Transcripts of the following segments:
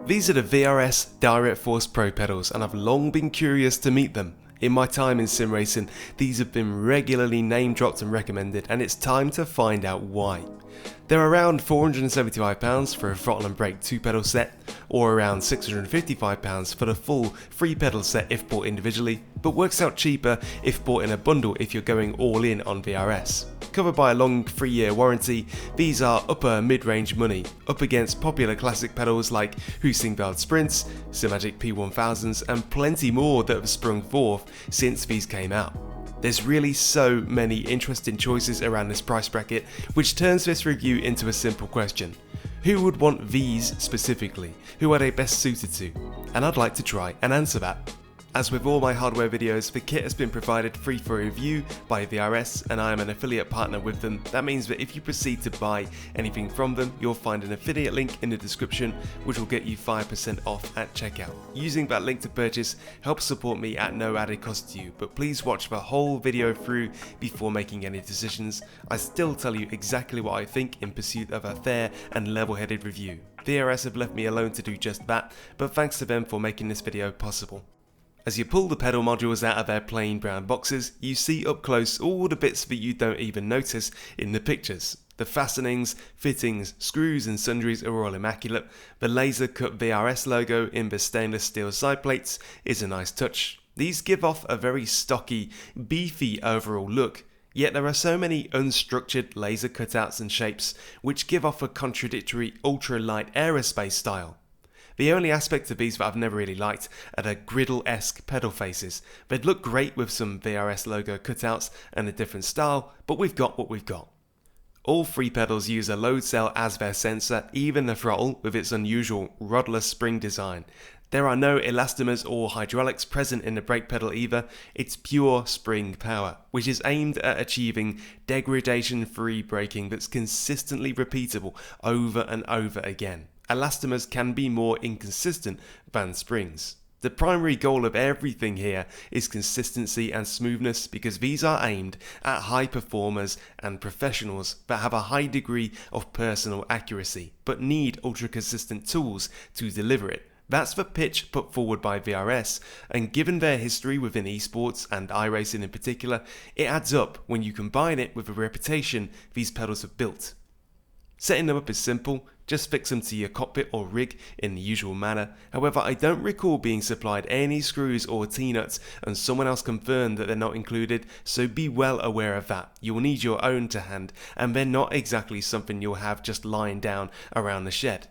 These are the VRS DirectForce Pro Pedals, and I've long been curious to meet them. In my time in sim racing, these have been regularly name dropped and recommended, and it's time to find out why. They're around £475 for a throttle and brake 2-pedal set, or around £655 for the full 3-pedal set if bought individually, but works out cheaper if bought in a bundle if you're going all in on VRS. Covered by a long 3-year warranty, these are upper mid-range money, up against popular classic pedals like Husqvarna Sprints, Simagic P1000s, and plenty more that have sprung forth since these came out. There's really so many interesting choices around this price bracket, which turns this review into a simple question. Who would want these specifically? Who are they best suited to? And I'd like to try and answer that. As with all my hardware videos, the kit has been provided free for review by VRS, and I am an affiliate partner with them. That means that if you proceed to buy anything from them, you'll find an affiliate link in the description which will get you 5% off at checkout. Using that link to purchase helps support me at no added cost to you, but please watch the whole video through before making any decisions. I still tell you exactly what I think in pursuit of a fair and level-headed review. VRS have left me alone to do just that, but thanks to them for making this video possible. As you pull the pedal modules out of their plain brown boxes, you see up close all the bits that you don't even notice in the pictures. The fastenings, fittings, screws and sundries are all immaculate. The laser cut VRS logo in the stainless steel side plates is a nice touch. These give off a very stocky, beefy overall look, yet there are so many unstructured laser cutouts and shapes which give off a contradictory ultra-light aerospace style. The only aspect of these that I've never really liked are the griddle-esque pedal faces. They'd look great with some VRS logo cutouts and a different style, but we've got what we've got. All 3 pedals use a load cell as their sensor, even the throttle with its unusual rodless spring design. There are no elastomers or hydraulics present in the brake pedal either. It's pure spring power, which is aimed at achieving degradation-free braking that's consistently repeatable over and over again. Elastomers can be more inconsistent than springs. The primary goal of everything here is consistency and smoothness, because these are aimed at high performers and professionals that have a high degree of personal accuracy, but need ultra consistent tools to deliver it. That's the pitch put forward by VRS, and given their history within esports and iRacing in particular, it adds up when you combine it with the reputation these pedals have built. Setting them up is simple, just fix them to your cockpit or rig in the usual manner. However, I don't recall being supplied any screws or T-nuts, and someone else confirmed that they're not included, so be well aware of that. You'll need your own to hand, and they're not exactly something you'll have just lying down around the shed.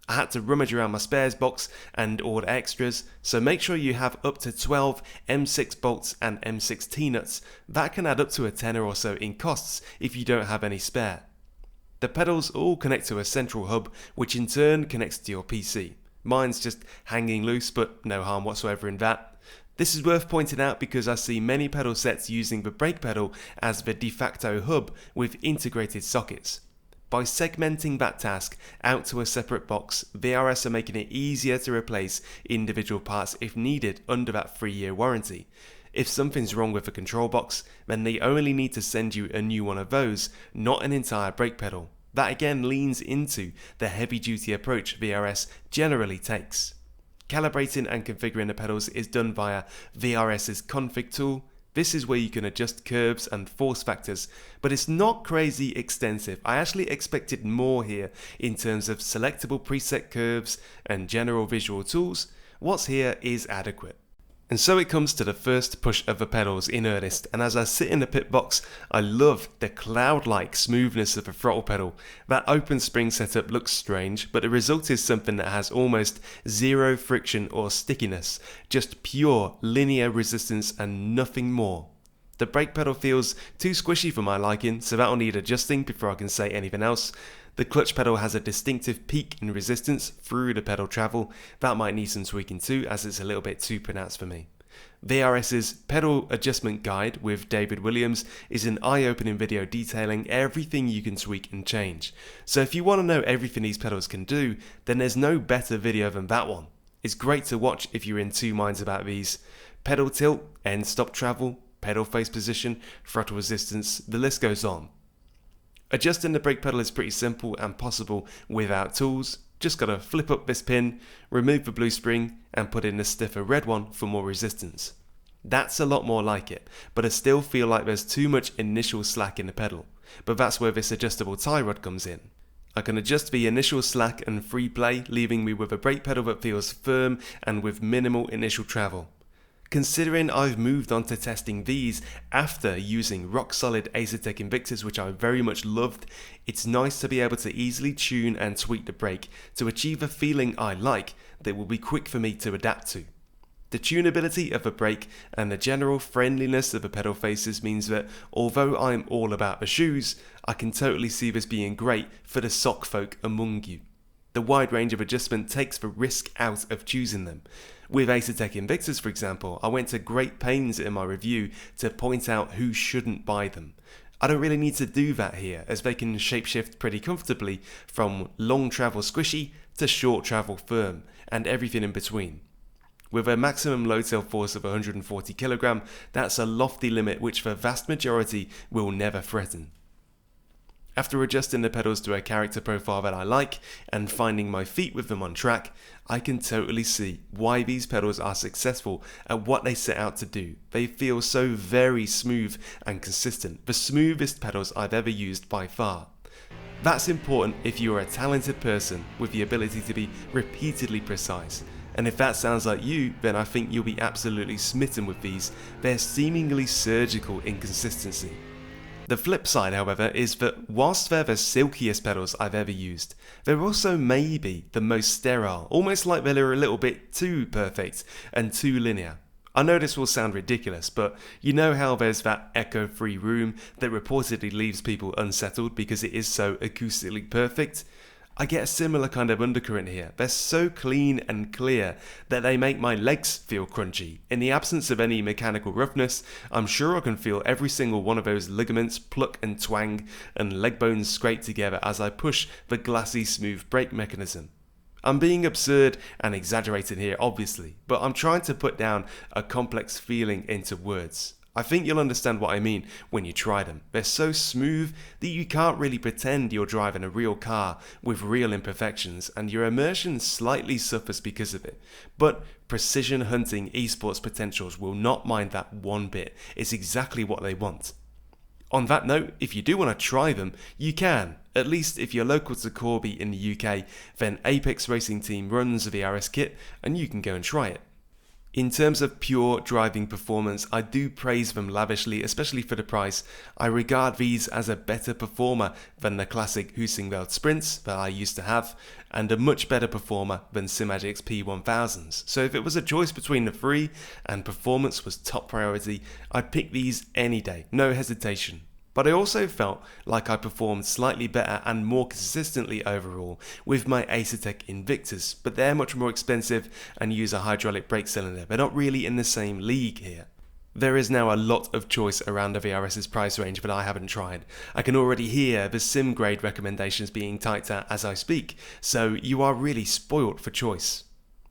I had to rummage around my spares box and order extras, so make sure you have up to 12 M6 bolts and M6 T-nuts. That can add up to a tenner or so in costs if you don't have any spare. The pedals all connect to a central hub, which in turn connects to your PC. Mine's just hanging loose, but no harm whatsoever in that. This is worth pointing out because I see many pedal sets using the brake pedal as the de facto hub with integrated sockets. By segmenting that task out to a separate box, VRS are making it easier to replace individual parts if needed under that 3-year warranty. If something's wrong with the control box, then they only need to send you a new one of those, not an entire brake pedal. That again leans into the heavy-duty approach VRS generally takes. Calibrating and configuring the pedals is done via VRS's config tool. This is where you can adjust curves and force factors, but it's not crazy extensive. I actually expected more here in terms of selectable preset curves and general visual tools. What's here is adequate. And so it comes to the first push of the pedals in earnest, and as I sit in the pit box, I love the cloud-like smoothness of the throttle pedal. That open spring setup looks strange, but the result is something that has almost zero friction or stickiness, just pure linear resistance and nothing more. The brake pedal feels too squishy for my liking, so that'll need adjusting before I can say anything else. The clutch pedal has a distinctive peak in resistance through the pedal travel. That might need some tweaking too, as it's a little bit too pronounced for me. VRS's pedal adjustment guide with David Williams is an eye-opening video detailing everything you can tweak and change. So if you want to know everything these pedals can do, then there's no better video than that one. It's great to watch if you're in two minds about these. Pedal tilt, end stop travel, pedal face position, throttle resistance, the list goes on. Adjusting the brake pedal is pretty simple and possible without tools. Just gotta flip up this pin, remove the blue spring, and put in a stiffer red one for more resistance. That's a lot more like it, but I still feel like there's too much initial slack in the pedal. But that's where this adjustable tie rod comes in. I can adjust the initial slack and free play, leaving me with a brake pedal that feels firm and with minimal initial travel. Considering I've moved on to testing these after using rock solid Acertec Invictus, which I very much loved, it's nice to be able to easily tune and tweak the brake to achieve a feeling I like that will be quick for me to adapt to. The tunability of the brake and the general friendliness of the pedal faces means that although I'm all about the shoes, I can totally see this being great for the sock folk among you. The wide range of adjustment takes the risk out of choosing them. With Acertec Invictus, for example, I went to great pains in my review to point out who shouldn't buy them. I don't really need to do that here, as they can shapeshift pretty comfortably from long travel squishy to short travel firm, and everything in between. With a maximum load cell force of 140 kg, that's a lofty limit which the vast majority will never threaten. After adjusting the pedals to a character profile that I like and finding my feet with them on track, I can totally see why these pedals are successful at what they set out to do. They feel so very smooth and consistent, the smoothest pedals I've ever used by far. That's important if you are a talented person with the ability to be repeatedly precise. And if that sounds like you, then I think you'll be absolutely smitten with these. They're seemingly surgical in consistency. The flip side, however, is that whilst they're the silkiest pedals I've ever used, they're also maybe the most sterile, almost like they're a little bit too perfect and too linear. I know this will sound ridiculous, but you know how there's that echo-free room that reportedly leaves people unsettled because it is so acoustically perfect? I get a similar kind of undercurrent here. They're so clean and clear that they make my legs feel crunchy. In the absence of any mechanical roughness, I'm sure I can feel every single one of those ligaments pluck and twang and leg bones scrape together as I push the glassy smooth brake mechanism. I'm being absurd and exaggerated here obviously, but I'm trying to put down a complex feeling into words. I think you'll understand what I mean when you try them. They're so smooth that you can't really pretend you're driving a real car with real imperfections, and your immersion slightly suffers because of it. But precision hunting esports potentials will not mind that one bit. It's exactly what they want. On that note, if you do want to try them, you can. At least if you're local to Corby in the UK, then Apex Racing Team runs a VRS kit and you can go and try it. In terms of pure driving performance, I do praise them lavishly, especially for the price. I regard these as a better performer than the classic Husingveld Sprints that I used to have, and a much better performer than Simagic's P1000s. So if it was a choice between the three and performance was top priority, I'd pick these any day, no hesitation. But I also felt like I performed slightly better and more consistently overall with my Acertec Invictus, but they're much more expensive and use a hydraulic brake cylinder. They're not really in the same league here. There is now a lot of choice around the VRS's price range that I haven't tried. I can already hear the sim grade recommendations being typed out as I speak, so you are really spoilt for choice.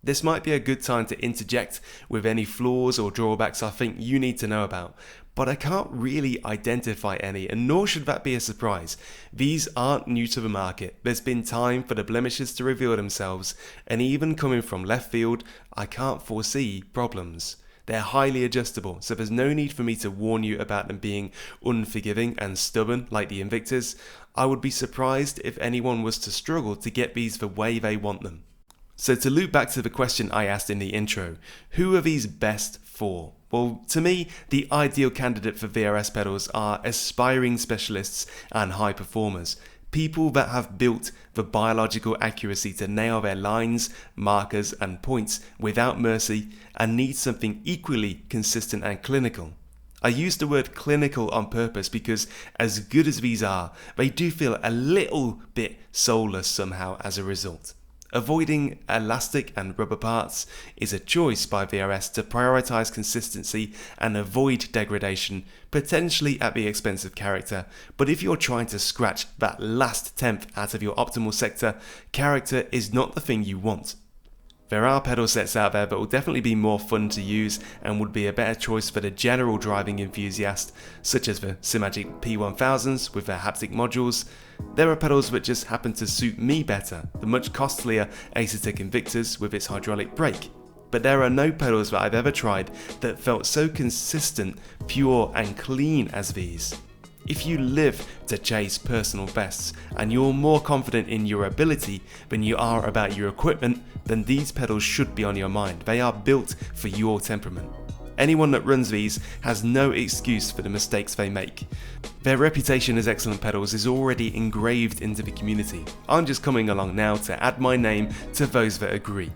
This might be a good time to interject with any flaws or drawbacks I think you need to know about, but I can't really identify any, and nor should that be a surprise. These aren't new to the market. There's been time for the blemishes to reveal themselves, and even coming from left field, I can't foresee problems. They're highly adjustable, so there's no need for me to warn you about them being unforgiving and stubborn like the Invictus. I would be surprised if anyone was to struggle to get these the way they want them. So to loop back to the question I asked in the intro, who are these best for? Well, to me, the ideal candidate for VRS pedals are aspiring specialists and high performers. People that have built the biological accuracy to nail their lines, markers and points without mercy and need something equally consistent and clinical. I use the word clinical on purpose because as good as these are, they do feel a little bit soulless somehow as a result. Avoiding elastic and rubber parts is a choice by VRS to prioritize consistency and avoid degradation, potentially at the expense of character. But if you're trying to scratch that last tenth out of your optimal sector, character is not the thing you want. There are pedal sets out there that will definitely be more fun to use and would be a better choice for the general driving enthusiast, such as the Simagic P1000s with their haptic modules. There are pedals that just happen to suit me better, the much costlier Acertec Invictus with its hydraulic brake. But there are no pedals that I've ever tried that felt so consistent, pure and clean as these. If you live to chase personal bests and you're more confident in your ability than you are about your equipment, then these pedals should be on your mind. They are built for your temperament. Anyone that runs these has no excuse for the mistakes they make. Their reputation as excellent pedals is already engraved into the community. I'm just coming along now to add my name to those that agree.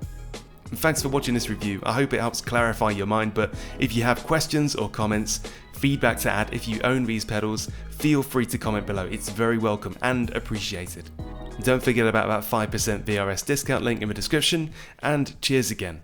Thanks for watching this review. I hope it helps clarify your mind, but if you have questions or comments, feedback to add if you own these pedals, feel free to comment below. It's very welcome and appreciated. Don't forget about that 5% VRS discount link in the description, and cheers again.